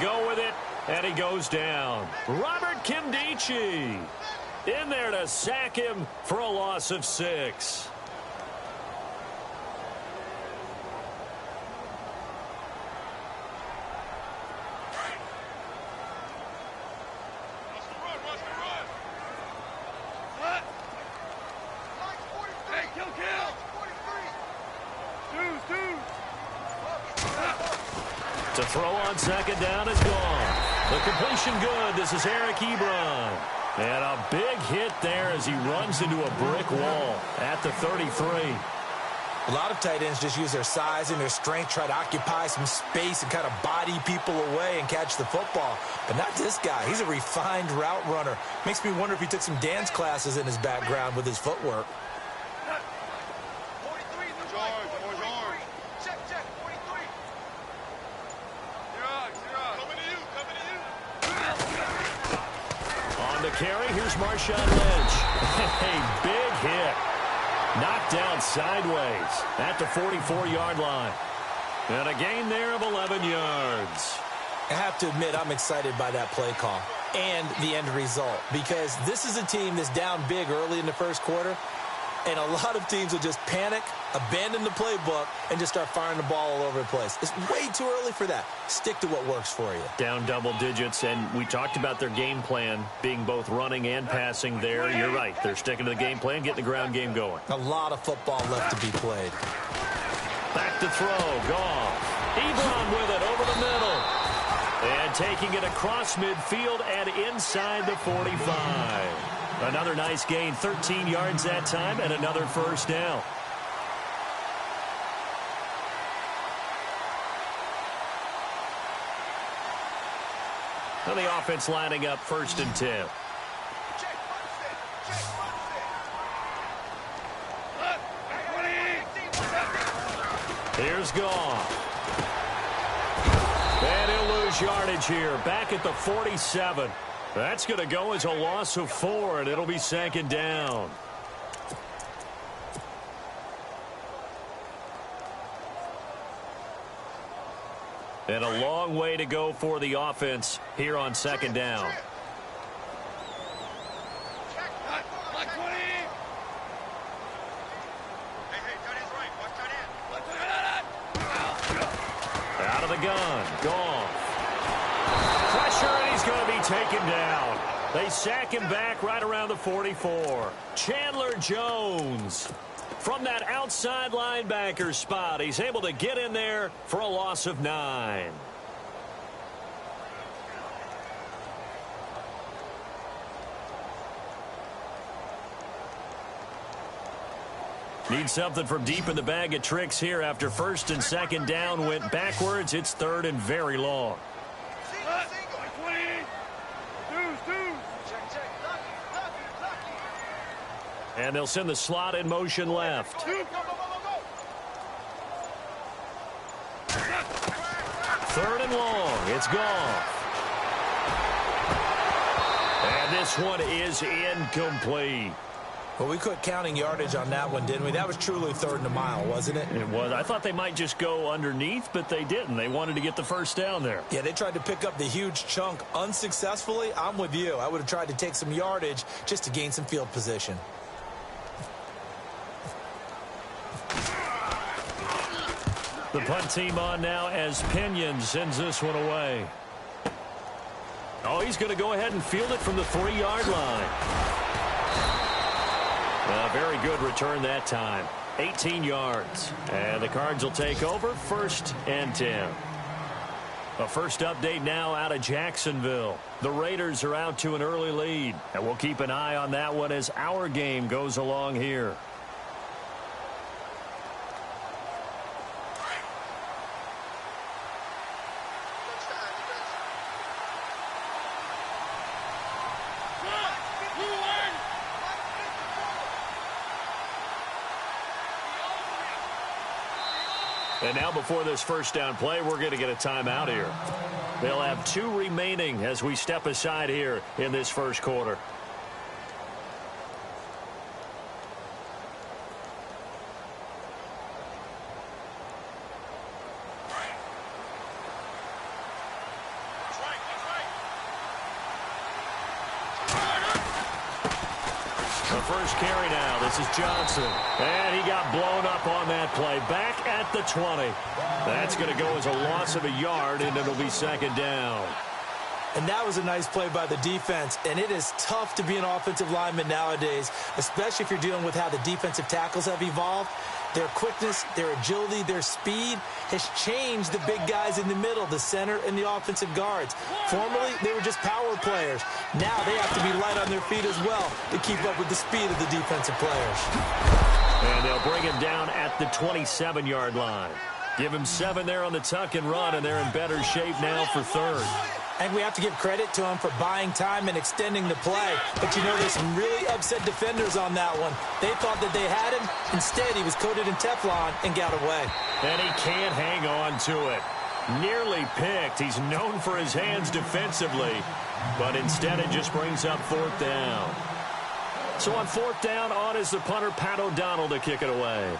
go with it, and he goes down. Robert Kimdichie in there to sack him for a loss of 6. To throw on second down is gone. The completion good. This is Eric Ebron. And a big hit there as he runs into a brick wall at the 33. A lot of tight ends just use their size and their strength, try to occupy some space and kind of body people away and catch the football. But not this guy. He's a refined route runner. Makes me wonder if he took some dance classes in his background with his footwork. Carry, here's Marshawn Lynch. A big hit. Knocked down sideways at the 44-yard line. And a gain there of 11 yards. I have to admit, I'm excited by that play call and the end result, because this is a team that's down big early in the first quarter, and a lot of teams will just panic, abandon the playbook, and just start firing the ball all over the place. It's way too early for that. Stick to what works for you. Down double digits, and we talked about their game plan being both running and passing there. You're right. They're sticking to the game plan, getting the ground game going. A lot of football left to be played. Back to throw. Goff. Ebron with it over the middle. And taking it across midfield and inside the 45. Another nice gain, 13 yards that time, and another first down. And the offense lining up 1st and 10. Here's Goff. And he'll lose yardage here, back at the 47. That's going to go as a loss of 4, and it'll be 2nd down. And a long way to go for the offense here on 2nd down. Out of the gun. Gone. Pressure, and he's going to be taken down. They sack him back right around the 44. Chandler Jones from that outside linebacker spot. He's able to get in there for a loss of 9. Need something from deep in the bag of tricks here after 1st and 2nd down went backwards. It's 3rd and very long. And they'll send the slot in motion left. 3rd and long. It's gone. And this one is incomplete. Well, we quit counting yardage on that one, didn't we? That was truly 3rd and a mile, wasn't it? It was. I thought they might just go underneath, but they didn't. They wanted to get the first down there. Yeah, they tried to pick up the huge chunk unsuccessfully. I'm with you. I would have tried to take some yardage just to gain some field position. The punt team on now as Pinion sends this one away. Oh, he's going to go ahead and field it from the 3-yard line. A very good return that time. 18 yards. And the Cards will take over 1st and 10. A first update now out of Jacksonville. The Raiders are out to an early lead. And we'll keep an eye on that one as our game goes along here. And now before this first down play, we're going to get a timeout here. They'll have 2 remaining as we step aside here in this first quarter. first carry now. This is Johnson. And he got blown up on that play. Back at the 20. That's going to go as a loss of a yard, and it'll be second down. And that was a nice play by the defense. And it is tough to be an offensive lineman nowadays, especially if you're dealing with how the defensive tackles have evolved. Their quickness, their agility, their speed has changed the big guys in the middle, the center, and the offensive guards. Formerly, they were just power players. Now they have to be light on their feet as well to keep up with the speed of the defensive players. And they'll bring him down at the 27-yard line. Give him 7 there on the tuck and run, and they're in better shape now for third. And we have to give credit to him for buying time and extending the play. But, you know, there's some really upset defenders on that one. They thought that they had him. Instead, he was coated in Teflon and got away. And he can't hang on to it. Nearly picked. He's known for his hands defensively. But instead, it just brings up fourth down. So on fourth down, on is the punter, Pat O'Donnell, to kick it away.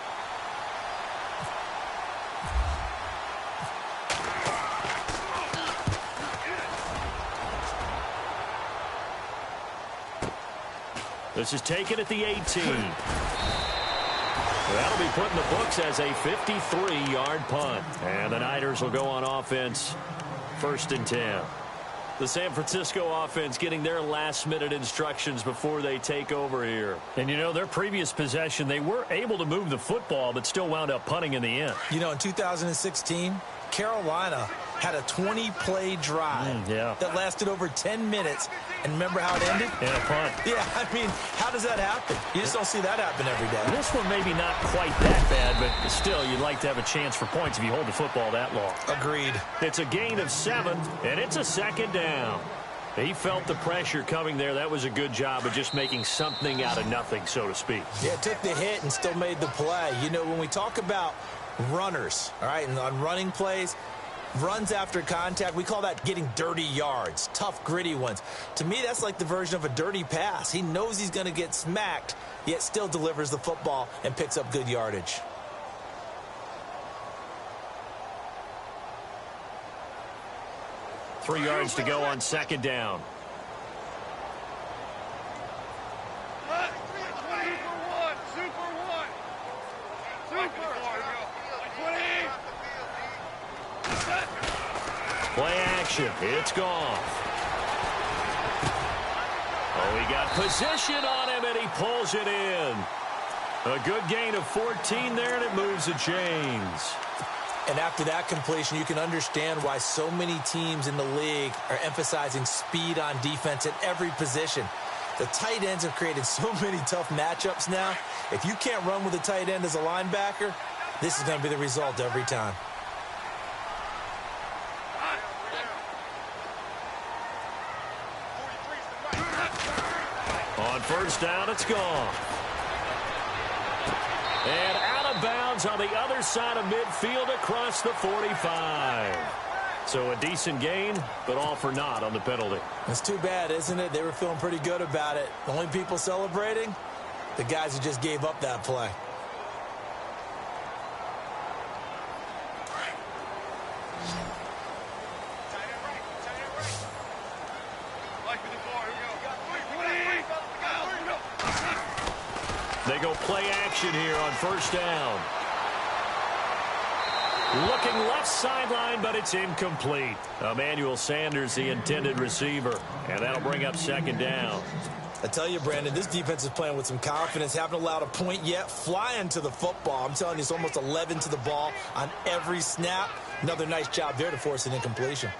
This is taken at the 18. That'll be put in the books as a 53-yard punt. And the Niners will go on offense, 1st and 10. The San Francisco offense getting their last-minute instructions before they take over here. And, you know, their previous possession, they were able to move the football but still wound up punting in the end. You know, in 2016, Carolina had a 20-play drive that lasted over 10 minutes. And remember how it ended? In a punt. Yeah, I mean, how does that happen? You just don't see that happen every day. This one maybe not quite that bad, but still, you'd like to have a chance for points if you hold the football that long. Agreed. It's a gain of 7, and it's a second down. He felt the pressure coming there. That was a good job of just making something out of nothing, so to speak. Yeah, took the hit and still made the play. You know, when we talk about runners, all right, and on running plays, runs after contact, we call that getting dirty yards, tough, gritty ones. To me, that's like the version of a dirty pass. He knows he's going to get smacked, yet still delivers the football and picks up good yardage. Three yards to go on second down. Play action. It's gone. Oh, he got position on him, and he pulls it in. A good gain of 14 there, and it moves the chains. And after that completion, you can understand why so many teams in the league are emphasizing speed on defense at every position. The tight ends have created so many tough matchups now. If you can't run with a tight end as a linebacker, this is going to be the result every time. On first down, it's gone. And out of bounds on the other side of midfield across the 45. So a decent gain, but all for naught on the penalty. It's too bad, isn't it? They were feeling pretty good about it. The only people celebrating, the guys who just gave up that play. They go play action here on first down. Looking left sideline, but it's incomplete. Emmanuel Sanders, the intended receiver. And that'll bring up second down. I tell you, Brandon, this defense is playing with some confidence. Haven't allowed a point yet. Flying to the football. I'm telling you, it's almost 11 to the ball on every snap. Another nice job there to force an incompletion.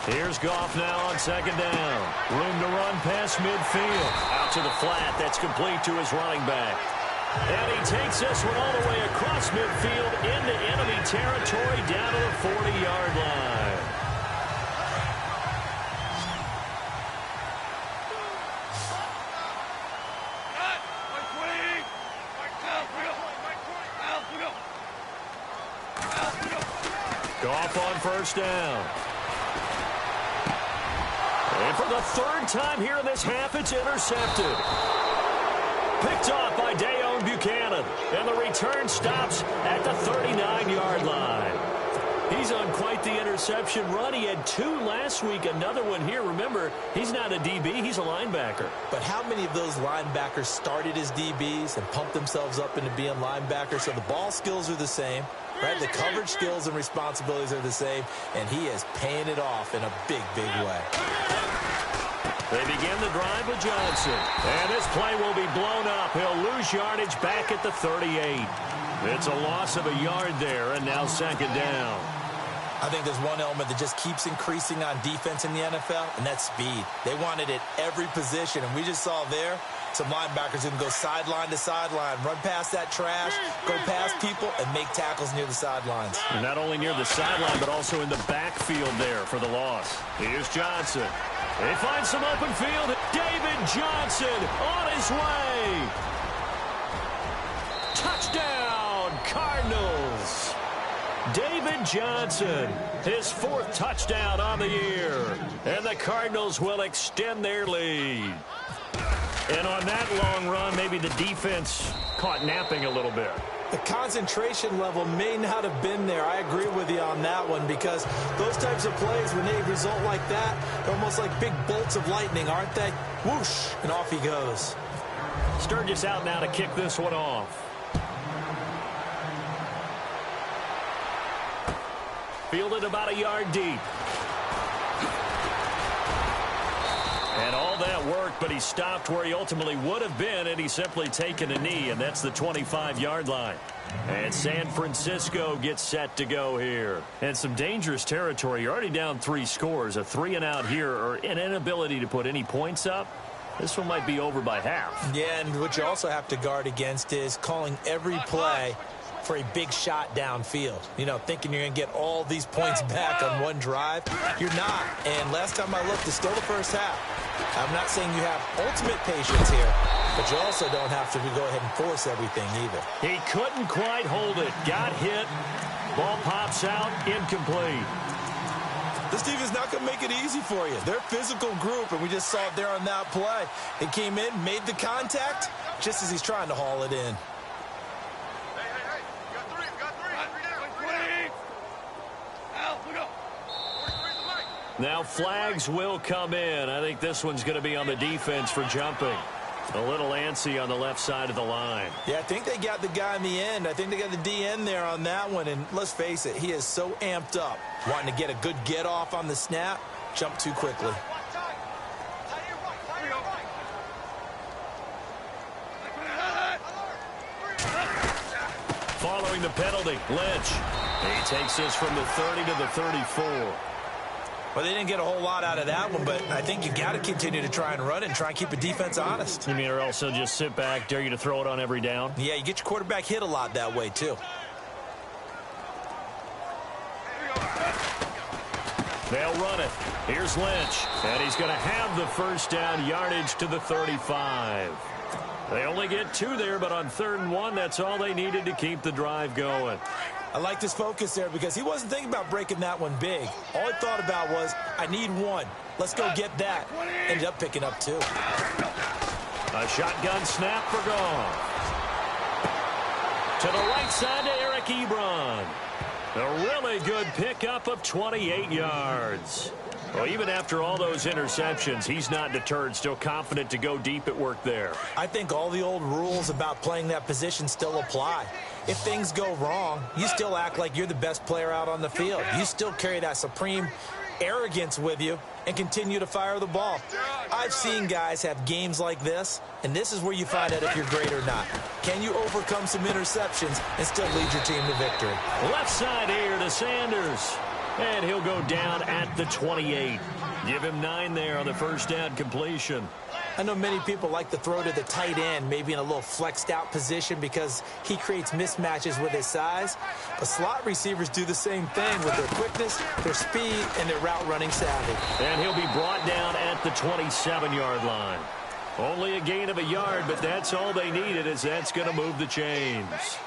Here's Goff now on second down. Room to run past midfield. Out to the flat. That's complete to his running back. And he takes this one all the way across midfield into enemy territory down to the 40-yard line. Goff on first down. And for the third time here in this half, it's intercepted. Picked off by Dayon Buchanan. cannon. And the return stops at the 39-yard line. He's on quite the interception run. He had 2 last week, another one here. Remember, he's not a DB, he's a linebacker. But how many of those linebackers started as DBs and pumped themselves up into being linebackers? So the ball skills are the same, right? The coverage skills and responsibilities are the same, and he is paying it off in a big, big way. They begin the drive with Johnson. And this play will be blown up. He'll lose yardage back at the 38. It's a loss of a yard there, and now second down. I think there's one element that just keeps increasing on defense in the NFL, and that's speed. They want it at every position, and we just saw there some linebackers who can go sideline to sideline, run past that trash, go past people, and make tackles near the sidelines. And not only near the sideline, but also in the backfield there for the loss. Here's Johnson. They find some open field. David Johnson on his way. Touchdown, Cardinals. David Johnson, his 4th touchdown on the year. And the Cardinals will extend their lead. And on that long run, maybe the defense caught napping a little bit. The concentration level may not have been there. I agree with you on that one, because those types of plays, when they result like that, they're almost like big bolts of lightning, aren't they? Whoosh, and off he goes. Sturgis out now to kick this one off. Fielded about a yard deep. And all that work, but he stopped where he ultimately would have been, and he's simply taken a knee, and that's the 25-yard line. And San Francisco gets set to go here. And some dangerous territory. You're already down 3 scores. A 3-and-out here, or an inability to put any points up. This one might be over by half. Yeah, and what you also have to guard against is calling every play for a big shot downfield. You know, thinking you're going to get all these points back on one drive. You're not. And last time I looked, it's still the first half. I'm not saying you have ultimate patience here, but you also don't have to go ahead and force everything either. He couldn't quite hold it. Got hit. Ball pops out. Incomplete. This team is not going to make it easy for you. They're a physical group, and we just saw it there on that play. They came in, made the contact, just as he's trying to haul it in. Now flags will come in. I think this one's going to be on the defense for jumping. A little antsy on the left side of the line. Yeah, I think they got the guy in the end. I think they got the DN there on that one. And let's face it, he is so amped up, wanting to get a good get off on the snap, jump too quickly. Following the penalty, Lynch. He takes this from the 30 to the 34. Well, they didn't get a whole lot out of that one, but I think you got to continue to try and run it and try and keep the defense honest. You mean, or also just sit back, dare you to throw it on every down? Yeah, you get your quarterback hit a lot that way, too. They'll run it. Here's Lynch, and he's going to have the first down, yardage to the 35. They only get 2 there, but on 3rd and 1, that's all they needed to keep the drive going. I like his focus there because he wasn't thinking about breaking that one big. All he thought about was, I need 1. Let's go get that. Ended up picking up 2. A shotgun snap for Goff. To the right side to Eric Ebron. A really good pickup of 28 yards. Well, even after all those interceptions, he's not deterred, still confident to go deep at work there. I think all the old rules about playing that position still apply. If things go wrong, you still act like you're the best player out on the field. You still carry that supreme arrogance with you and continue to fire the ball. I've seen guys have games like this, and this is where you find out if you're great or not. Can you overcome some interceptions and still lead your team to victory? Left side here to Sanders. And he'll go down at the 28. Give him 9 there on the first down completion. I know many people like to throw to the tight end, maybe in a little flexed out position because he creates mismatches with his size. But slot receivers do the same thing with their quickness, their speed, and their route running savvy. And he'll be brought down at the 27-yard line. Only a gain of a yard, but that's all they needed, as that's going to move the chains.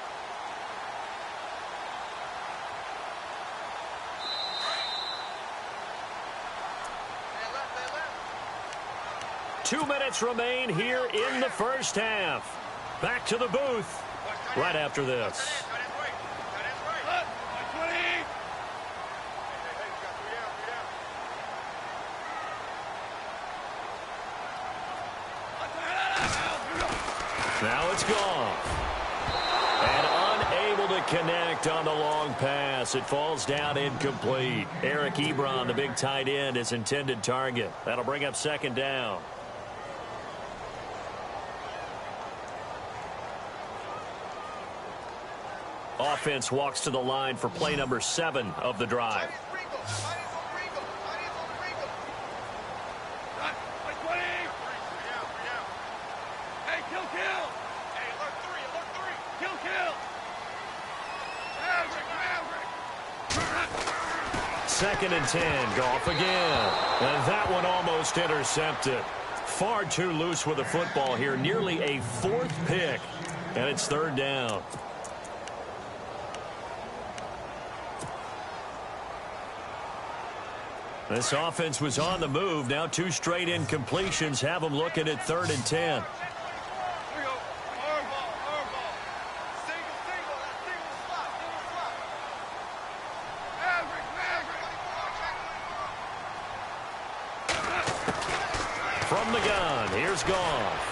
Two minutes remain here in the first half. Back to the booth. right after this. Now it's gone. And unable to connect on the long pass. It falls down incomplete. Eric Ebron, the big tight end, his intended target. That'll bring up second down. Offense walks to the line for play number 7 of the drive. Second and 10, Goff again. And that one almost intercepted. Far too loose with the football here. Nearly a 4th pick. And it's third down. This offense was on the move. Now 2 straight incompletions have them looking at third and 10. From the gun, here's Goff.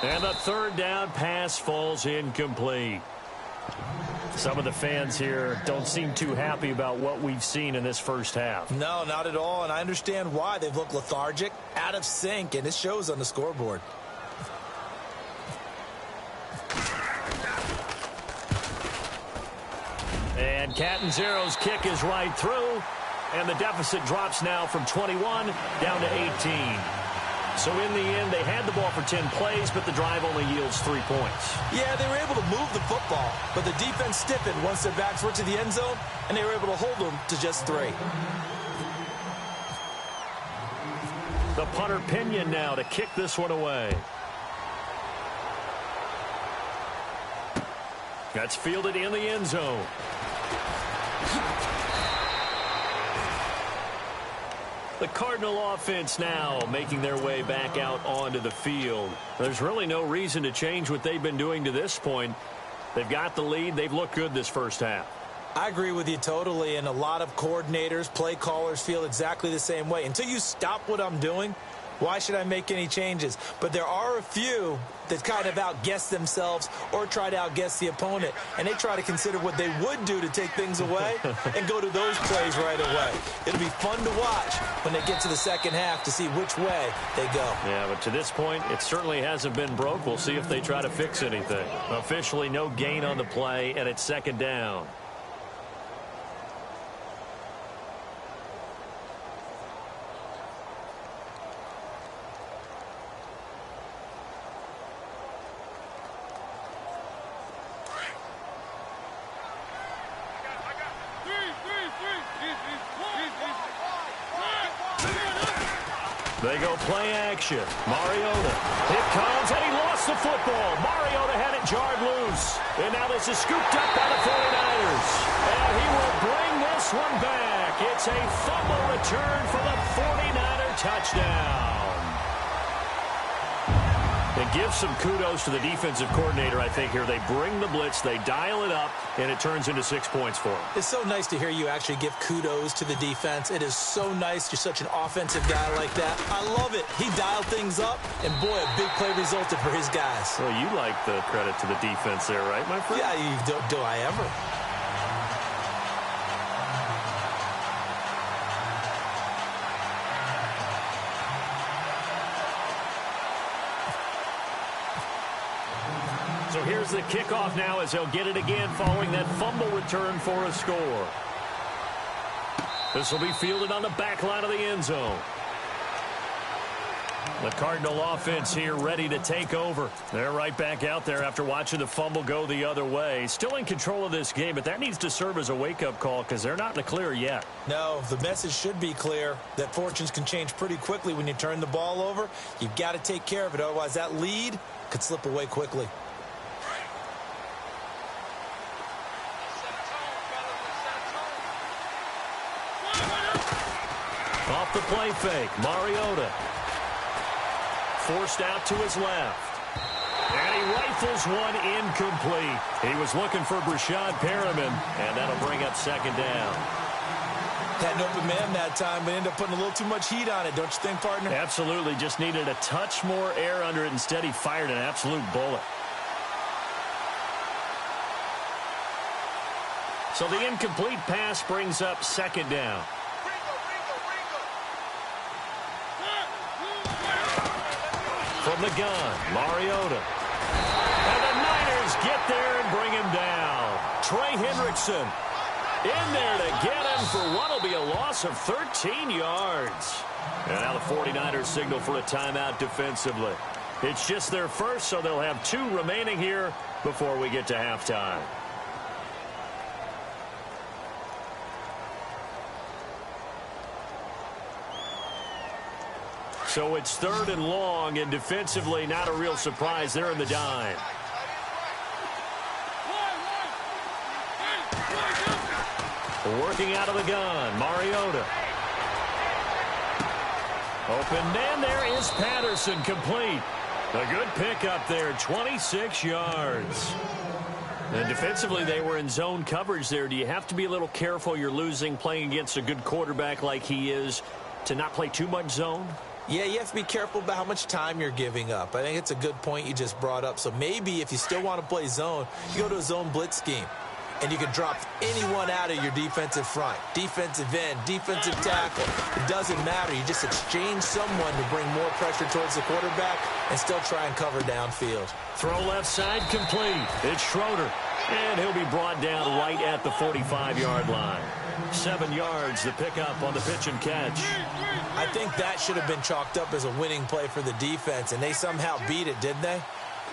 And the third down pass falls incomplete. Some of the fans here don't seem too happy about what we've seen in this first half. No, not at all, and I understand why. They've looked lethargic, out of sync, and it shows on the scoreboard. And Catanzaro's kick is right through, and the deficit drops now from 21 down to 18. So in the end, they had the ball for 10 plays, but the drive only yields 3 points. Yeah, they were able to move the football, but the defense stiffened once their backs were to the end zone, and they were able to hold them to just 3. The punter Pinion now to kick this one away. That's fielded in the end zone. The Cardinal offense now making their way back out onto the field. There's really no reason to change what they've been doing to this point. They've got the lead. They've looked good this first half. I agree with you totally, and a lot of coordinators, play callers feel exactly the same way. Until you stop what I'm doing, why should I make any changes? But there are a few that kind of outguess themselves or try to outguess the opponent, and they try to consider what they would do to take things away and go to those plays right away. It'll be fun to watch when they get to the second half to see which way they go. Yeah, but to this point, it certainly hasn't been broke. We'll see if they try to fix anything. Officially, no gain on the play, and it's second down. They go play action. Mariota. It comes, and he lost the football. Mariota had it jarred loose. And now this is scooped up by the 49ers. And he will bring this one back. It's a fumble return for the 49er touchdown. And give some kudos to the defensive coordinator, I think, here. They bring the blitz, they dial it up, and it turns into 6 points for them. It's so nice to hear you actually give kudos to the defense. It is so nice. You're such an offensive guy like that. I love it. He dialed things up, and boy, a big play resulted for his guys. Well, you like the credit to the defense there, right, my friend? Yeah, do I ever? So here's the kickoff now as they'll get it again following that fumble return for a score. This will be fielded on the back line of the end zone. The Cardinal offense here ready to take over. They're right back out there after watching the fumble go the other way. Still in control of this game, but that needs to serve as a wake-up call because they're not in the clear yet. No, the message should be clear that fortunes can change pretty quickly when you turn the ball over. You've got to take care of it, otherwise that lead could slip away quickly. Off the play fake, Mariota. Forced out to his left. And he rifles one incomplete. He was looking for Brashad Perriman, and that'll bring up second down. Had an open man that time, but ended up putting a little too much heat on it, don't you think, partner? Absolutely. Just needed a touch more air under it. Instead, he fired an absolute bullet. So the incomplete pass brings up second down. From the gun, Mariota. And the Niners get there and bring him down. Trey Hendrickson in there to get him for what will be a loss of 13 yards. And now the 49ers signal for a timeout defensively. It's just their first, so they'll have 2 remaining here before we get to halftime. So it's 3rd and long, and defensively not a real surprise. They're in the dime. Working out of the gun, Mariota. Open man, there is Patterson, complete. A good pickup there, 26 yards. And defensively, they were in zone coverage there. Do you have to be a little careful? You're losing, playing against a good quarterback like he is, to not play too much zone? Yeah, you have to be careful about how much time you're giving up. I think it's a good point you just brought up. So maybe if you still want to play zone, you go to a zone blitz scheme. And you can drop anyone out of your defensive front. Defensive end, defensive tackle. It doesn't matter. You just exchange someone to bring more pressure towards the quarterback and still try and cover downfield. Throw left side complete. It's Schroeder. And he'll be brought down right at the 45-yard line. 7 yards, the pickup on the pitch and catch. I think that should have been chalked up as a winning play for the defense, and they somehow beat it, didn't they?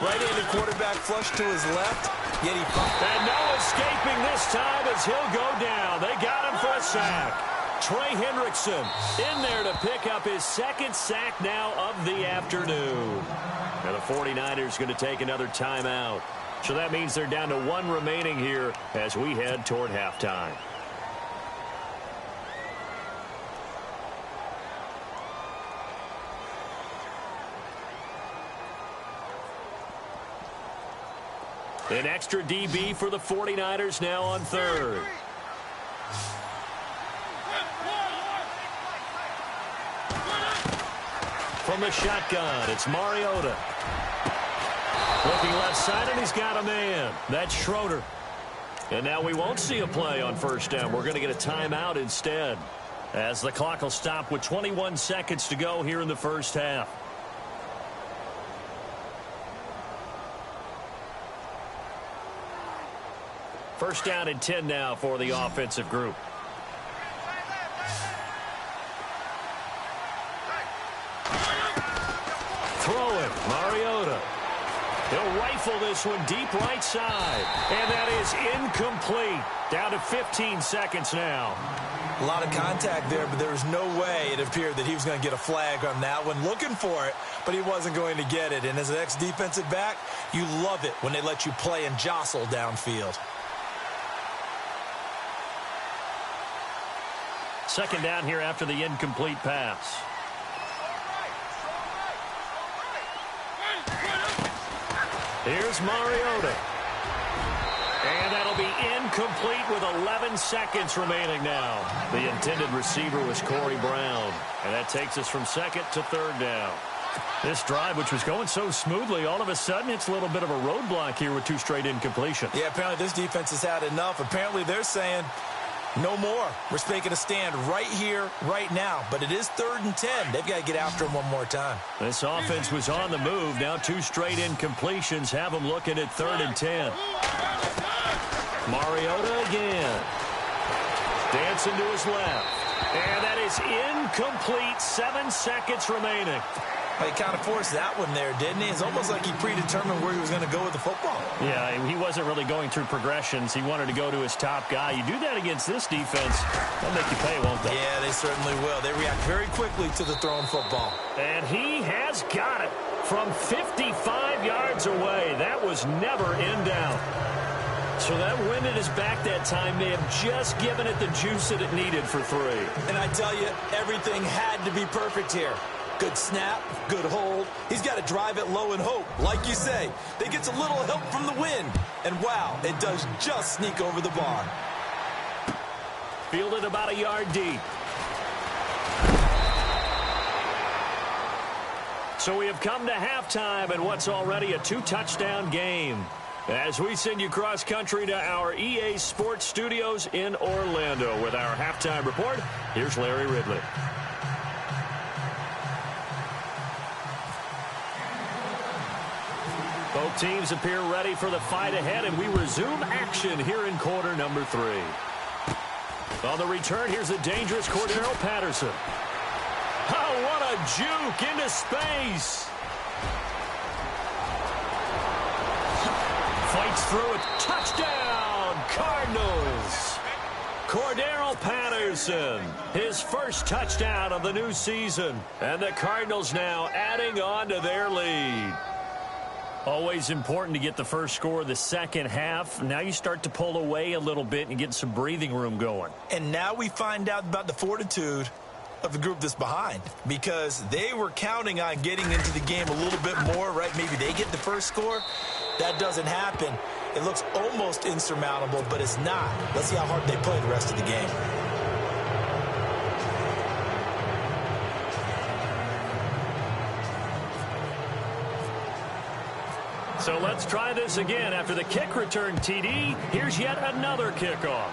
Right-handed quarterback flush to his left, yet he... And no escaping this time as he'll go down. They got him for a sack. Trey Hendrickson in there to pick up his 2nd sack now of the afternoon. And the 49ers going to take another timeout. So that means they're down to 1 remaining here as we head toward halftime. An extra DB for the 49ers now on 3rd. From the shotgun, it's Mariota. Looking left side, and he's got a man. That's Schroeder. And now we won't see a play on 1st down. We're going to get a timeout instead, as the clock will stop with 21 seconds to go here in the 1st half. First down and 10 now for the offensive group. Throw it, Mariota. He'll rifle this one deep right side. And that is incomplete. Down to 15 seconds now. A lot of contact there, but there was no way it appeared that he was going to get a flag on that one. Looking for it, but he wasn't going to get it. And as an ex-defensive back, you love it when they let you play and jostle downfield. 2nd down here after the incomplete pass. Here's Mariota. And that'll be incomplete with 11 seconds remaining now. The intended receiver was Corey Brown. And that takes us from 2nd to 3rd down. This drive, which was going so smoothly, all of a sudden it's a little bit of a roadblock here with 2 straight incompletions. Yeah, apparently this defense has had enough. Apparently they're saying... no more. We're making a stand right here, right now. But it is 3rd and 10. They've got to get after him one more time. This offense was on the move. Now 2 straight incompletions have them looking at 3rd and 10. Mariota again. Dancing to his left. And that is incomplete. 7 seconds remaining. Well, he kind of forced that one there, didn't he? It's almost like he predetermined where he was going to go with the football. Yeah, he wasn't really going through progressions. He wanted to go to his top guy. You do that against this defense, they'll make you pay, won't they? Yeah, they certainly will. They react very quickly to the thrown football. And he has got it from 55 yards away. That was never in doubt. So that wind at his back that time may have just given it the juice that it needed for 3. And I tell you, everything had to be perfect here. Good snap, good hold. He's got to drive it low and hope. Like you say, they gets a little help from the wind. And wow, it does just sneak over the bar. Fielded about a yard deep. So we have come to halftime in what's already a 2-touchdown game. As we send you cross-country to our EA Sports Studios in Orlando with our halftime report, here's Larry Ridley. Both teams appear ready for the fight ahead, and we resume action here in quarter number 3. On the return, here's the dangerous Cordero Patterson. Oh, what a juke into space. Fights through it. Touchdown, Cardinals. Cordero Patterson, his first touchdown of the new season. And the Cardinals now adding on to their lead. Always important to get the first score of the second half. Now you start to pull away a little bit and get some breathing room going. And now we find out about the fortitude of the group that's behind, because they were counting on getting into the game a little bit more, right? Maybe they get the first score. That doesn't happen. It looks almost insurmountable, but it's not. Let's see how hard they play the rest of the game. So let's try this again. After the kick return TD, here's yet another kickoff.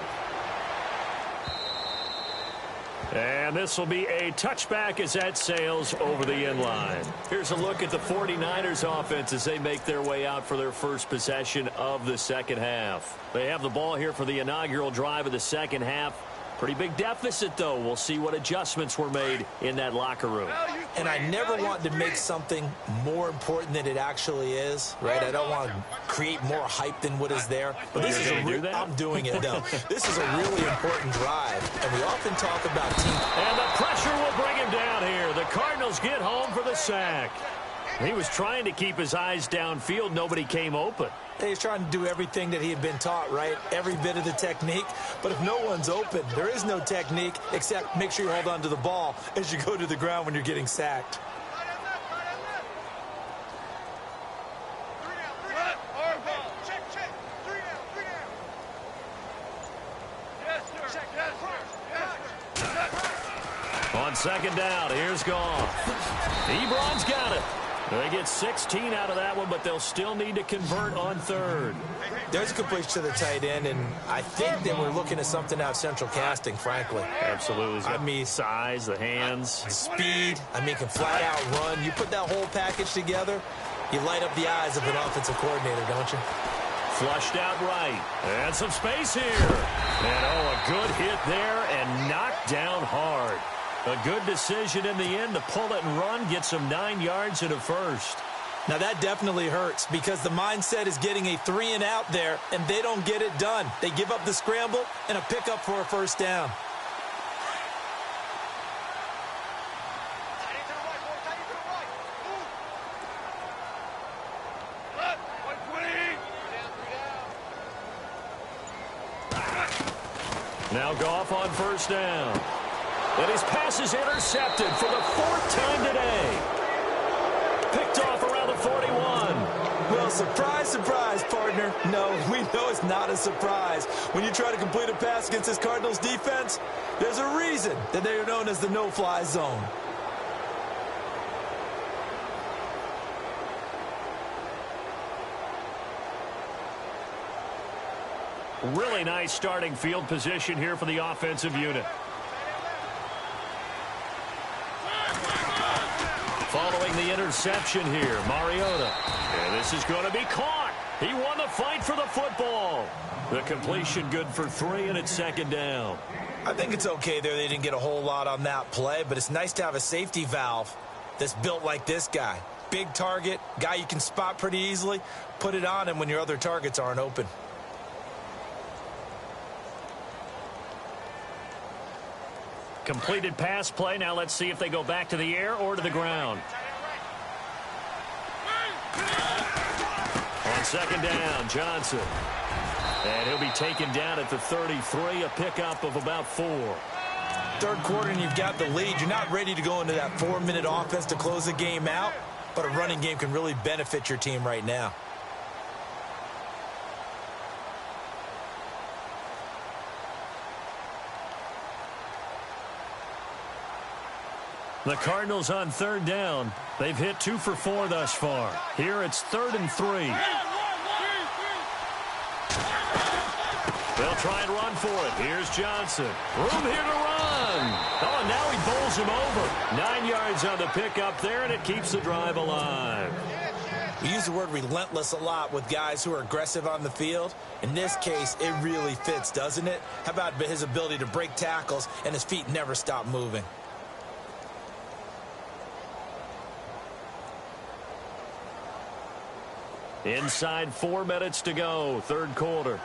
And this will be a touchback as that sails over the end line. Here's a look at the 49ers offense as they make their way out for their first possession of the second half. They have the ball here for the inaugural drive of the second half. Pretty big deficit, though. We'll see what adjustments were made in that locker room. And I never want to make something more important than it actually is, right? I don't want to create more hype than what is there. But this is I'm doing it, though. This is a really important drive, and we often talk about team. And the pressure will bring him down here. The Cardinals get home for the sack. He was trying to keep his eyes downfield. Nobody came open. He's trying to do everything that he had been taught, right? Every bit of the technique. But if no one's open, there is no technique except make sure you hold on to the ball as you go to the ground when you're getting sacked. On second down, here's Goff. Ebron's got it. They get 16 out of that one, but they'll still need to convert on third. There's a completion to the tight end, and I think that we're looking at something out central casting, frankly. Absolutely. I mean, size, the hands. Speed. I mean, can flat out run. You put that whole package together, you light up the eyes of an offensive coordinator, don't you? Flushed out right. And some space here. And, oh, a good hit there and knocked down hard. A good decision in the end to pull it and run, get some 9 yards and a first. Now, that definitely hurts because the mindset is getting a 3-and-out there, and they don't get it done. They give up the scramble and a pickup for a first down. Now Goff on first down. And his pass is intercepted for the 4th time today. Picked off around the 41. Well, surprise, surprise, partner. No, we know it's not a surprise. When you try to complete a pass against this Cardinals defense, there's a reason that they are known as the no-fly zone. Really nice starting field position here for the offensive unit. Following the interception here, Mariota. And this is going to be caught. He won the fight for the football. The completion good for 3, and it's second down. I think it's okay there. They didn't get a whole lot on that play, but it's nice to have a safety valve that's built like this guy. Big target, guy you can spot pretty easily. Put it on him when your other targets aren't open. Completed pass play. Now let's see if they go back to the air or to the ground. On second down, Johnson. And he'll be taken down at the 33, a pickup of about 4. Third quarter and you've got the lead. You're not ready to go into that 4-minute offense to close the game out, but a running game can really benefit your team right now. The Cardinals on third down. They've hit 2 for 4 thus far. Here it's 3rd and 3. They'll try and run for it. Here's Johnson. Room here to run. Oh, and now he bowls him over. 9 yards on the pickup there, and it keeps the drive alive. We use the word relentless a lot with guys who are aggressive on the field. In this case, it really fits, doesn't it? How about his ability to break tackles and his feet never stop moving? Inside 4 minutes to go, third quarter.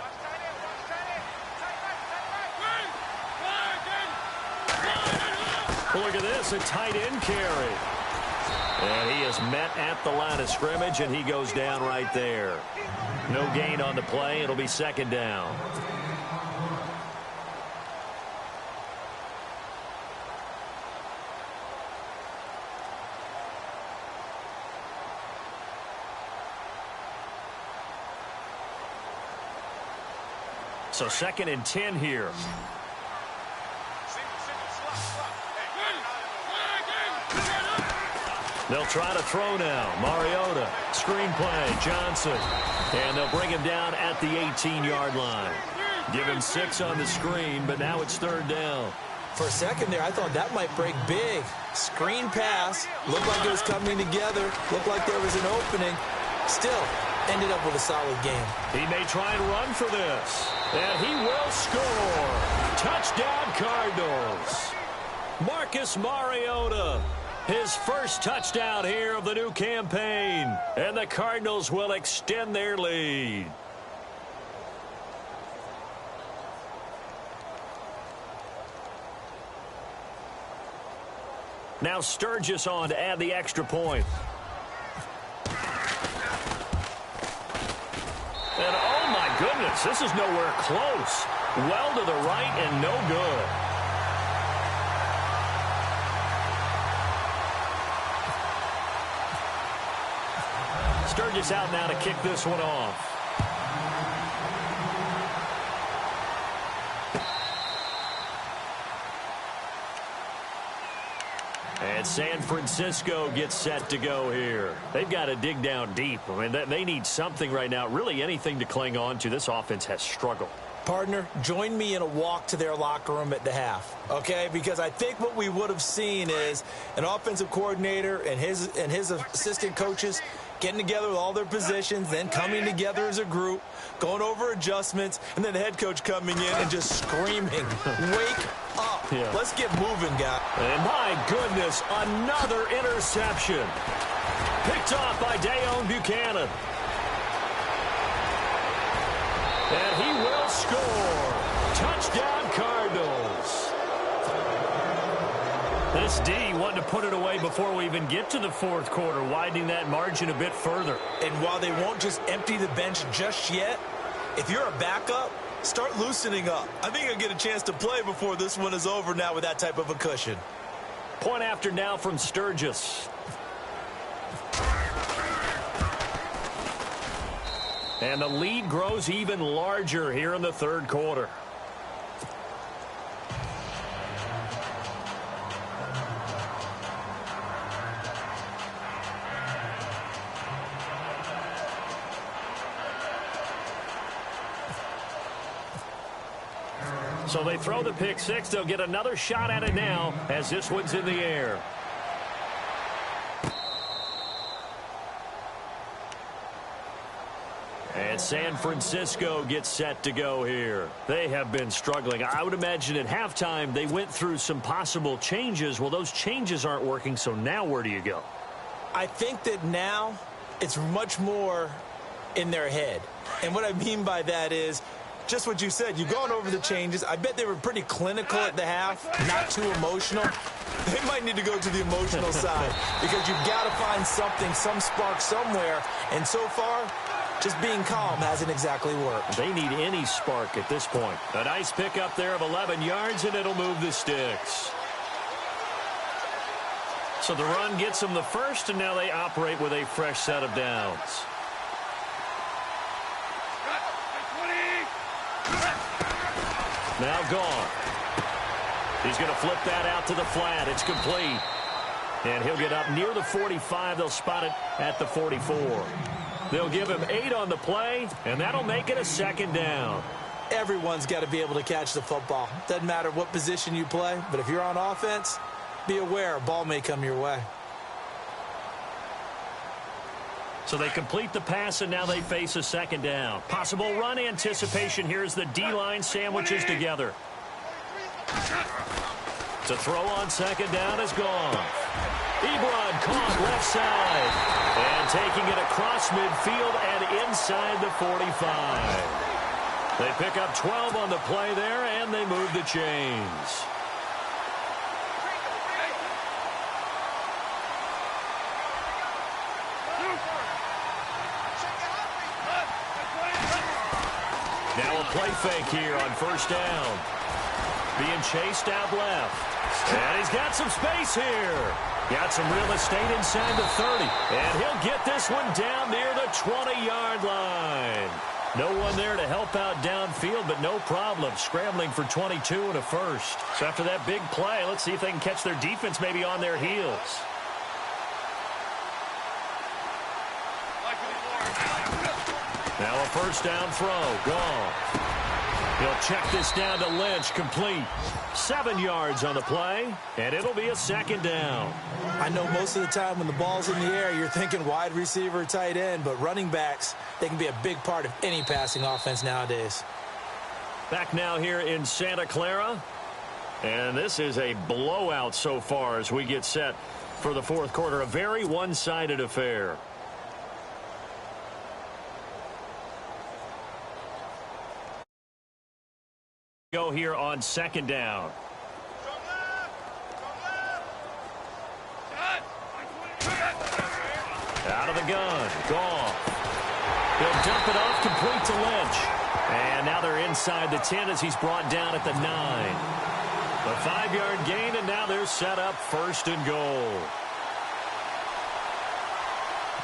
Look at this, a tight end carry. And he is met at the line of scrimmage, and he goes down right there. No gain on the play. It'll be 2nd down. So 2nd and 10 here. They'll try to throw now. Mariota, screenplay, Johnson. And they'll bring him down at the 18-yard line. Give him 6 on the screen, but now it's 3rd down. For a second there, I thought that might break big. Screen pass. Looked like it was coming together. Looked like there was an opening. Still, ended up with a solid game. He may try and run for this. And he will score. Touchdown, Cardinals. Marcus Mariota. His first touchdown here of the new campaign. And the Cardinals will extend their lead. Now Sturgis on to add the extra point. And oh my goodness, this is nowhere close. Well to the right and no good. Sturgis out now to kick this one off. And San Francisco gets set to go here. They've got to dig down deep. I mean, they need something right now, really anything to cling on to. This offense has struggled. Partner, join me in a walk to their locker room at the half, okay? Because I think what we would have seen is an offensive coordinator and his assistant coaches getting together with all their positions, then coming together as a group, going over adjustments, and then the head coach coming in and just screaming, wake up. Yeah. Let's get moving, guys. And my goodness, another interception. Picked off by Dayon Buchanan. And he will score. Touchdown, Cardinals. This D wanted to put it away before we even get to the fourth quarter, widening that margin a bit further. And while they won't just empty the bench just yet, if you're a backup, start loosening up. I think you'll get a chance to play before this one is over now with that type of a cushion. Point after now from Sturgis. And the lead grows even larger here in the third quarter. So they throw the pick six. They'll get another shot at it now as this one's in the air. And San Francisco gets set to go here. They have been struggling. I would imagine at halftime they went through some possible changes. Well, those changes aren't working, so now where do you go? I think that now it's much more in their head. And what I mean by that is just what you said. You've gone over the changes. I bet they were pretty clinical at the half, not too emotional. They might need to go to the emotional side because you've got to find something, some spark somewhere. And so far, Just being calm hasn't exactly worked. They need any spark at this point. A nice pickup there of 11 yards, and it'll move the sticks. So the run gets them the first, and now they operate with a fresh set of downs. Now gone. He's going to flip that out to the flat. It's complete. And he'll get up near the 45. They'll spot it at the 44. They'll give him 8 on the play, and that'll make it a second down. Everyone's got to be able to catch the football. Doesn't matter what position you play, but if you're on offense, be aware a ball may come your way. So they complete the pass, and now they face a second down. Possible run anticipation here as the D-line sandwiches together. To throw on second down is gone. Ebron caught left side. And taking it across midfield and inside the 45. They pick up 12 on the play there, and they move the chains. Now a play fake here on first down. Being chased out left. And he's got some space here. Got some real estate inside the 30. And he'll get this one down near the 20-yard line. No one there to help out downfield, but no problem. Scrambling for 22 and a first. So after that big play, let's see if they can catch their defense maybe on their heels. Now a first down throw. Gone. He'll check this down to Lynch. Complete. 7 yards on the play, and it'll be a second down. I know most of the time when the ball's in the air, you're thinking wide receiver, tight end, but running backs, they can be a big part of any passing offense nowadays. Back now here in Santa Clara, and this is a blowout so far as we get set for the fourth quarter. A very one-sided affair. Go here on second down. Out of the gun. Gone. He'll dump it off complete to Lynch. And now they're inside the 10 as he's brought down at the 9. A 5-yard gain, and now they're set up first and goal.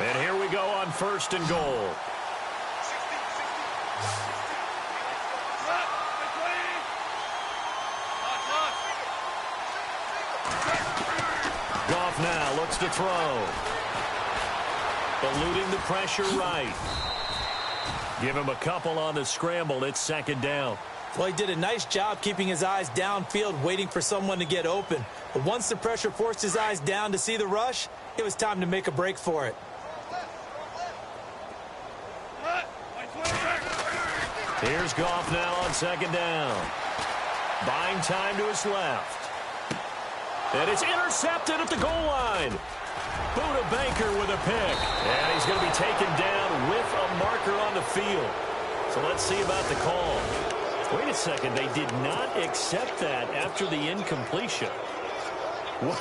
And here we go on first and goal. Goff now looks to throw. Eluding the pressure right. Give him a couple on the scramble. It's second down. Well, he did a nice job keeping his eyes downfield, waiting for someone to get open. But once the pressure forced his eyes down to see the rush, it was time to make a break for it. Here's Goff now on second down. Buying time to his left. And it's intercepted at the goal line. Buda Baker with a pick. And he's going to be taken down with a marker on the field. So let's see about the call. Wait a second. They did not accept that after the incompletion. What?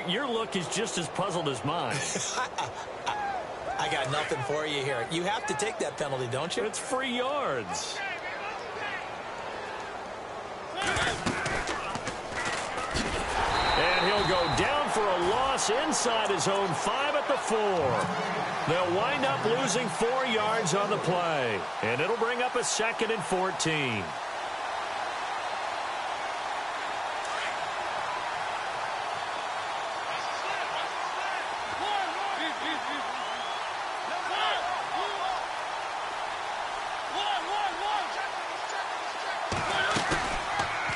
Your look is just as puzzled as mine. I got nothing for you here. You have to take that penalty, don't you? It's free yards. And he'll go down for a loss inside his own 5 at the 4. They'll wind up losing 4 yards on the play. And it'll bring up a 2nd and 14.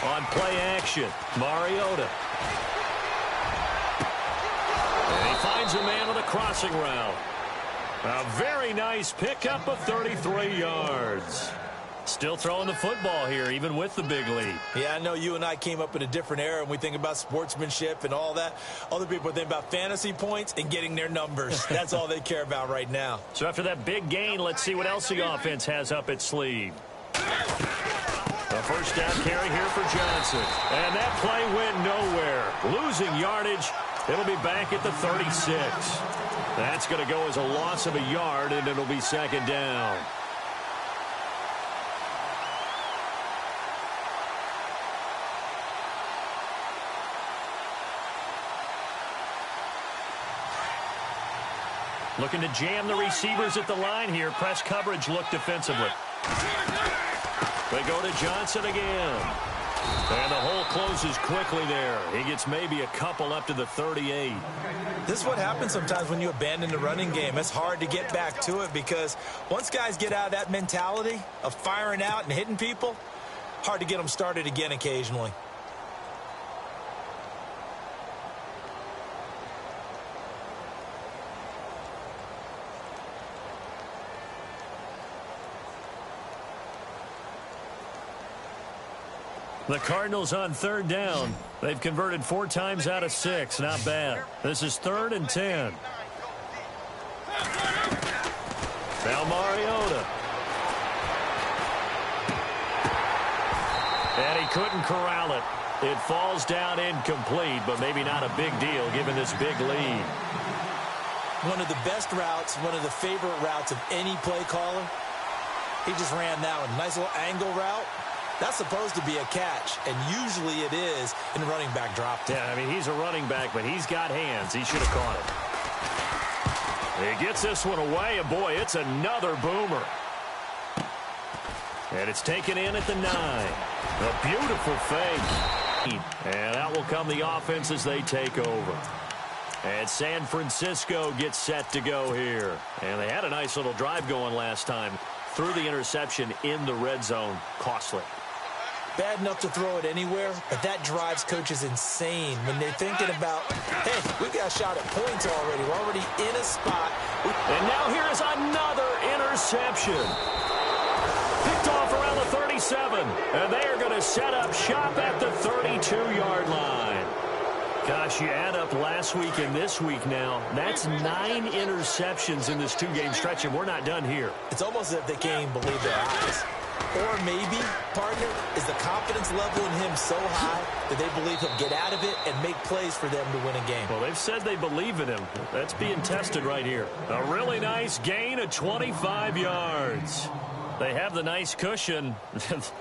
On play action, Mariota. And he finds a man on the crossing route. A very nice pickup of 33 yards. Still throwing the football here, even with the big lead. Yeah, I know you and I came up in a different era, and we think about sportsmanship and all that. Other people think about fantasy points and getting their numbers. That's all they care about right now. So after that big gain, let's see what else the offense has up its sleeve. A first down carry here for Johnson. And that play went nowhere. Losing yardage. It'll be back at the 36. That's going to go as a loss of a yard, and it'll be second down. Looking to jam the receivers at the line here. Press coverage look defensively. They go to Johnson again. And the hole closes quickly there. He gets maybe a couple up to the 38. This is what happens sometimes when you abandon the running game. It's hard to get back to it because once guys get out of that mentality of firing out and hitting people, hard to get them started again occasionally. The Cardinals on third down. They've converted 4 times out of 6. Not bad. This is 3rd and 10. Now Mariota. And he couldn't corral it. It falls down incomplete, but maybe not a big deal given this big lead. One of the best routes, one of the favorite routes of any play caller. He just ran that one. Nice little angle route. That's supposed to be a catch, and usually it is in running back drop. Yeah, I mean, he's a running back, but he's got hands. He should have caught it. He gets this one away, and boy, it's another boomer. And it's taken in at the 9. A beautiful fake. And out will come the offense as they take over. And San Francisco gets set to go here. And they had a nice little drive going last time. Threw the interception in the red zone. Costly. Bad enough to throw it anywhere, but that drives coaches insane when they're thinking about, hey, we got a shot at points already. We're already in a spot. And now here is another interception. Picked off around the 37. And they are going to set up shop at the 32-yard line. Gosh, you add up last week and this week now. That's 9 interceptions in this 2-game stretch, and we're not done here. It's almost as if they can't even believe their eyes. Or maybe, partner, is the confidence level in him so high that they believe he'll get out of it and make plays for them to win a game. Well, they've said they believe in him. That's being tested right here. A really nice gain of 25 yards. They have the nice cushion.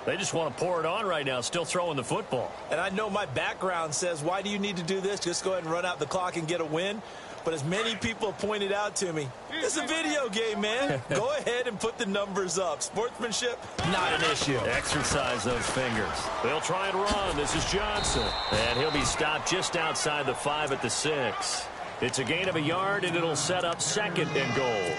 They just want to pour it on right now, still throwing the football. And I know my background says, why do you need to do this? Just go ahead and run out the clock and get a win. But as many people have pointed out to me, it's a video game, man. Go ahead and put the numbers up. Sportsmanship, not an issue. Exercise those fingers. They'll try and run. This is Johnson. And he'll be stopped just outside the 5 at the 6. It's a gain of a yard, and it'll set up 2nd and goal.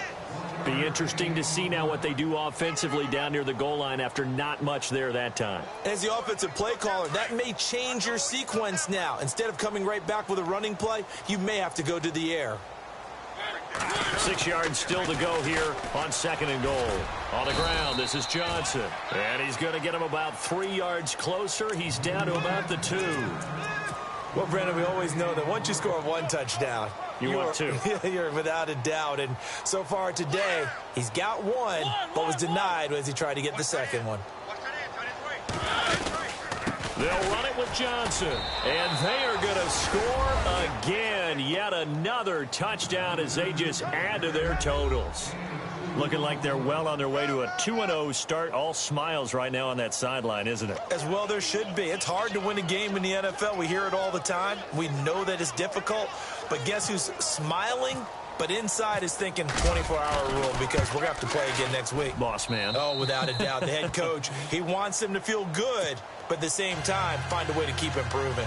Be interesting to see now what they do offensively down near the goal line after not much there that time. As the offensive play caller, that may change your sequence now. Instead of coming right back with a running play, you may have to go to the air. 6 yards still to go here on 2nd and goal. On the ground, this is Johnson. And he's going to get him about 3 yards closer. He's down to about the 2. Well, Brandon, we always know that once you score 1 touchdown, you want 2. You're without a doubt. And so far today, he's got 1, but was denied as he tried to get the 2nd one. They'll run it with Johnson. And they are going to score again. Yet another touchdown as they just add to their totals. Looking like they're well on their way to a 2-0 start. All smiles right now on that sideline, isn't it? As well there should be. It's hard to win a game in the NFL. We hear it all the time. We know that it's difficult. But guess who's smiling? But inside is thinking 24-hour rule because we're going to have to play again next week. Boss man. Oh, without a doubt. The head coach, he wants them to feel good, but at the same time, find a way to keep improving.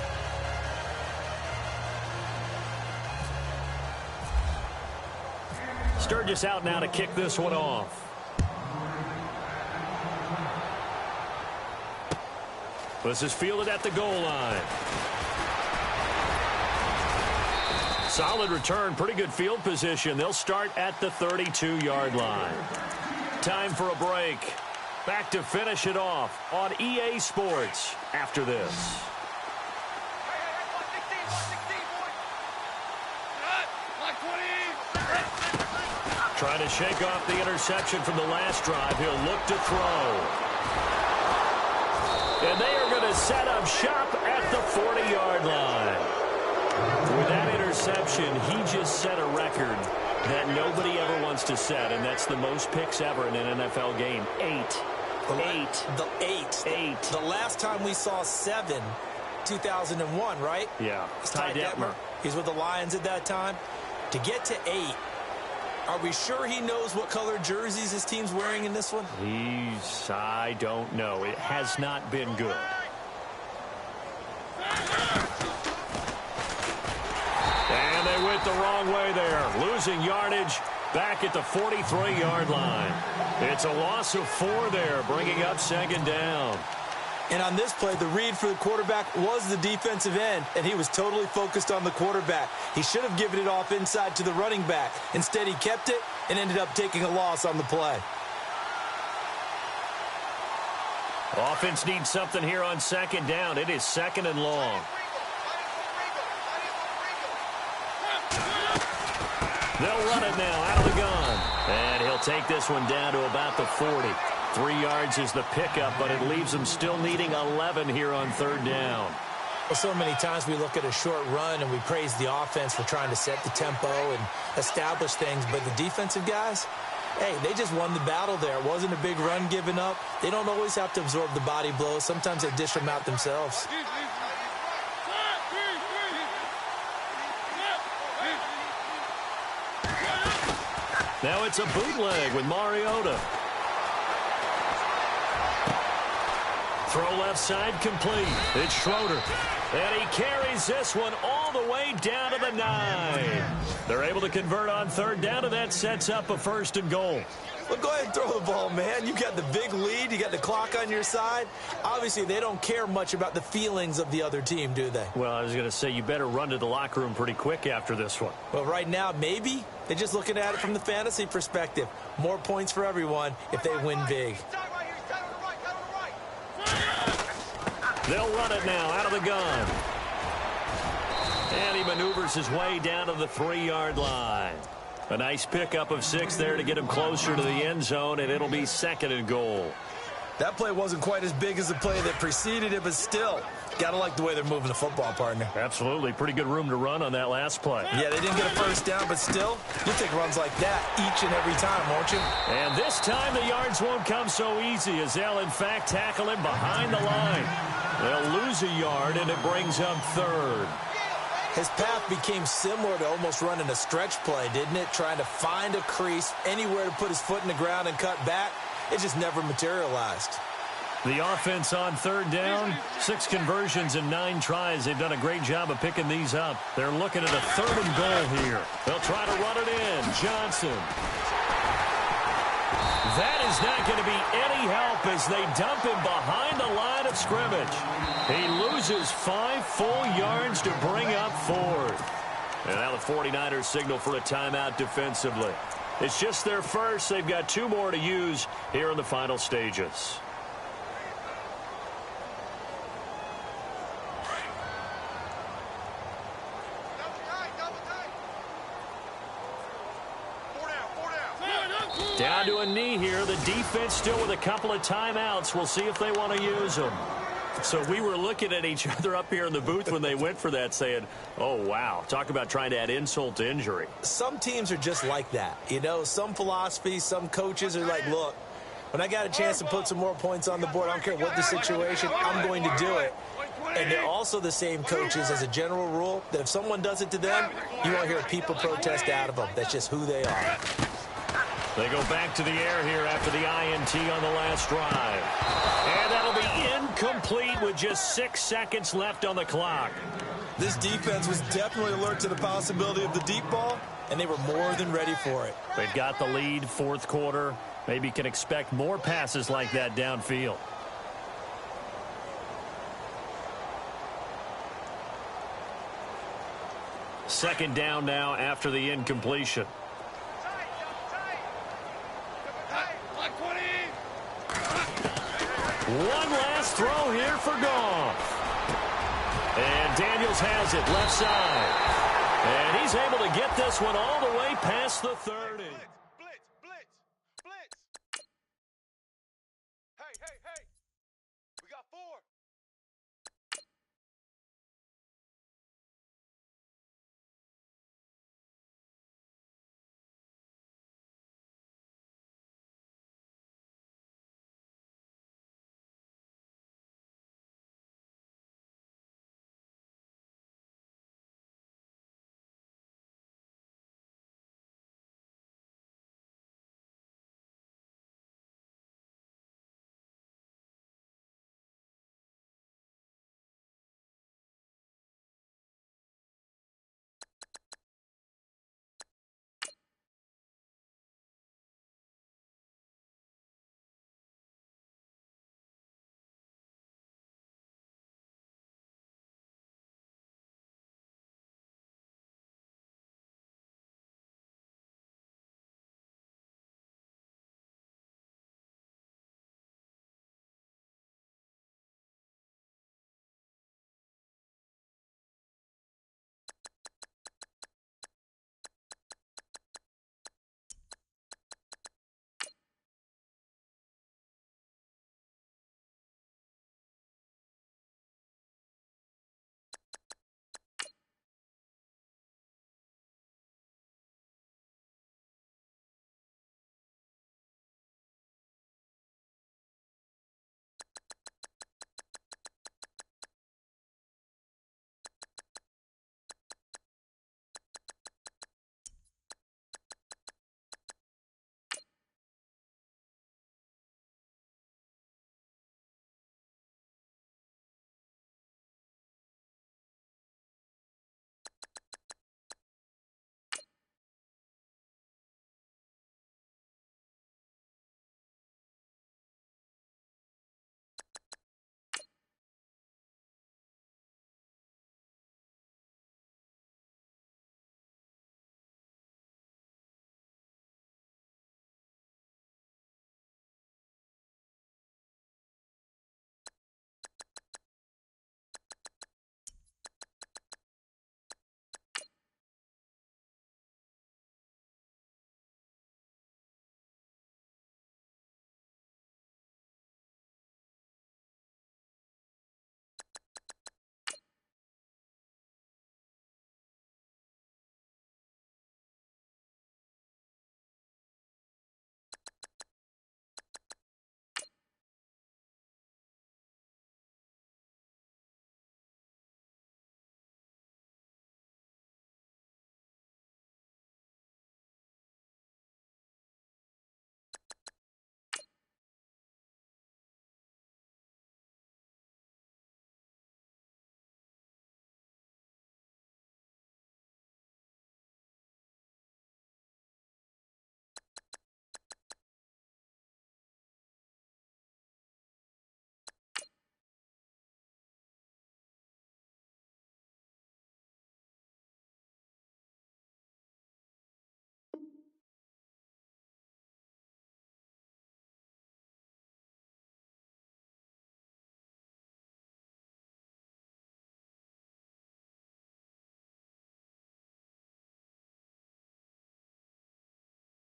Sturgis out now to kick this one off. This is fielded at the goal line. Solid return, pretty good field position. They'll start at the 32-yard line. Time for a break. Back to finish it off on EA Sports after this. Trying to shake off the interception from the last drive. He'll look to throw. And they are going to set up shop at the 40-yard line. With that interception, he just set a record that nobody ever wants to set, and that's the most picks ever in an NFL game. 8. The last time we saw 7, 2001, right? Yeah. It's Ty Detmer. He's with the Lions at that time. To get to 8, are we sure he knows what color jerseys his team's wearing in this one? I don't know. It has not been good. And they went the wrong way there. Losing yardage back at the 43-yard line. It's a loss of 4 there, bringing up second down. And on this play, the read for the quarterback was the defensive end, and he was totally focused on the quarterback. He should have given it off inside to the running back. Instead, he kept it and ended up taking a loss on the play. Offense needs something here on second down. It is second and long. They'll run it now out of the gun. And he'll take this one down to about the 40. 3 yards is the pickup, but it leaves them still needing 11 here on third down. Well, so many times we look at a short run and we praise the offense for trying to set the tempo and establish things, but the defensive guys, hey, they just won the battle there. It wasn't a big run given up. They don't always have to absorb the body blows. Sometimes they dish them out themselves. Now it's a bootleg with Mariota. Throw left side complete. It's Schroeder. And he carries this one all the way down to the 9. They're able to convert on third down, and that sets up a first and goal. Well, go ahead and throw the ball, man. You got the big lead. You got the clock on your side. Obviously, they don't care much about the feelings of the other team, do they? Well, I was going to say, you better run to the locker room pretty quick after this one. Well, right now, maybe. They're just looking at it from the fantasy perspective. More points for everyone if they win big. They'll run it now out of the gun. And he maneuvers his way down to the 3-yard line. A nice pickup of 6 there to get him closer to the end zone, and it'll be second and goal. That play wasn't quite as big as the play that preceded it, but still, got to like the way they're moving the football, partner. Absolutely. Pretty good room to run on that last play. Yeah, they didn't get a first down, but still, you'll take runs like that each and every time, won't you? And this time the yards won't come so easy as they'll, in fact, tackle him behind the line. They'll lose a yard, and it brings up third. His path became similar to almost running a stretch play, didn't it? Trying to find a crease, anywhere to put his foot in the ground and cut back. It just never materialized. The offense on third down, 6 conversions and 9 tries. They've done a great job of picking these up. They're looking at a third and goal here. They'll try to run it in. Johnson. That is not going to be any help as they dump him behind the line of scrimmage. He loses 5 full yards to bring up fourth. And now the 49ers signal for a timeout defensively. It's just their first. They've got 2 more to use here in the final stages. Down to a knee here. The defense still with a couple of timeouts. We'll see if they want to use them. So we were looking at each other up here in the booth when they went for that saying, oh, wow, talk about trying to add insult to injury. Some teams are just like that. You know, some philosophies, some coaches are like, look, when I got a chance to put some more points on the board, I don't care what the situation, I'm going to do it. And they're also the same coaches as a general rule that if someone does it to them, you won't hear people protest out of them. That's just who they are. They go back to the air here after the INT on the last drive. And that'll be incomplete with just 6 seconds left on the clock. This defense was definitely alert to the possibility of the deep ball, and they were more than ready for it. They've got the lead, fourth quarter. Maybe can expect more passes like that downfield. Second down now after the incompletion. One last throw here for Goff. And Daniels has it left side. And he's able to get this one all the way past the 30.